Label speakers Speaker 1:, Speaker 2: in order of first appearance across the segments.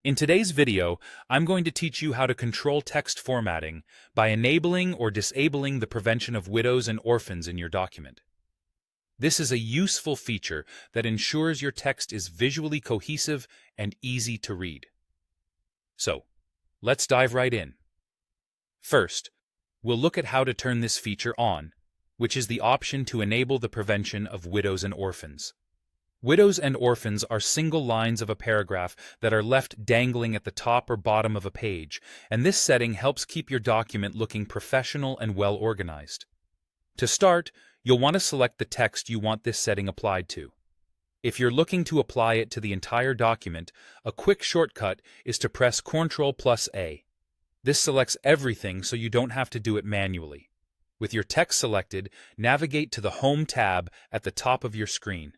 Speaker 1: In today's video, I'm going to teach you how to control text formatting by enabling or disabling the prevention of widows and orphans in your document. This is a useful feature that ensures your text is visually cohesive and easy to read. So, let's dive right in. First, we'll look at how to turn this feature on, which is the option to enable the prevention of widows and orphans. Widows and orphans are single lines of a paragraph that are left dangling at the top or bottom of a page, and this setting helps keep your document looking professional and well organized. To start, you'll want to select the text you want this setting applied to. If you're looking to apply it to the entire document, a quick shortcut is to press Ctrl+A. This selects everything so you don't have to do it manually. With your text selected, navigate to the Home tab at the top of your screen.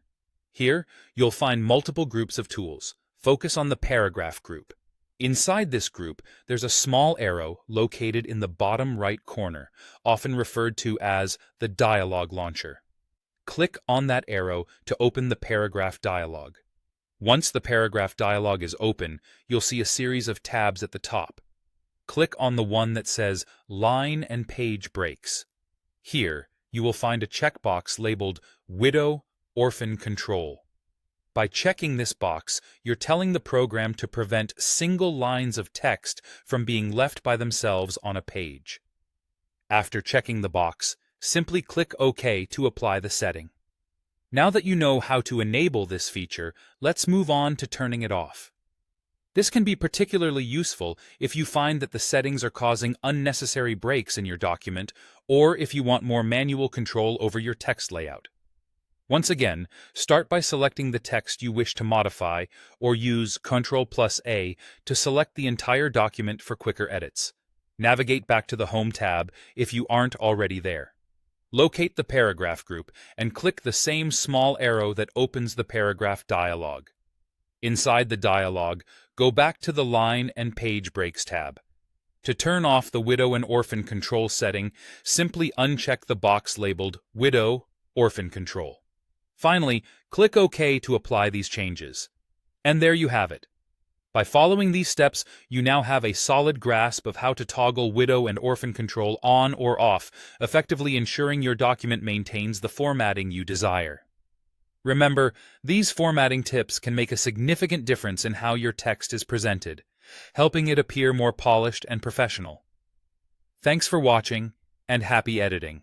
Speaker 1: Here, you'll find multiple groups of tools. Focus on the paragraph group. Inside this group, there's a small arrow located in the bottom right corner, often referred to as the dialog launcher. Click on that arrow to open the paragraph dialog. Once the paragraph dialog is open, you'll see a series of tabs at the top. Click on the one that says Line and Page Breaks. Here, you will find a checkbox labeled Widow Orphan Control. By checking this box, you're telling the program to prevent single lines of text from being left by themselves on a page. After checking the box, simply click OK to apply the setting. Now that you know how to enable this feature, let's move on to turning it off. This can be particularly useful if you find that the settings are causing unnecessary breaks in your document, or if you want more manual control over your text layout. Once again, start by selecting the text you wish to modify, or use Ctrl+A to select the entire document for quicker edits. Navigate back to the Home tab if you aren't already there. Locate the paragraph group and click the same small arrow that opens the paragraph dialog. Inside the dialog, go back to the Line and Page Breaks tab. To turn off the Widow and Orphan Control setting, simply uncheck the box labeled Widow Orphan Control. Finally, click OK to apply these changes. And there you have it. By following these steps, you now have a solid grasp of how to toggle widow and orphan control on or off, effectively ensuring your document maintains the formatting you desire. Remember, these formatting tips can make a significant difference in how your text is presented, helping it appear more polished and professional. Thanks for watching, and happy editing.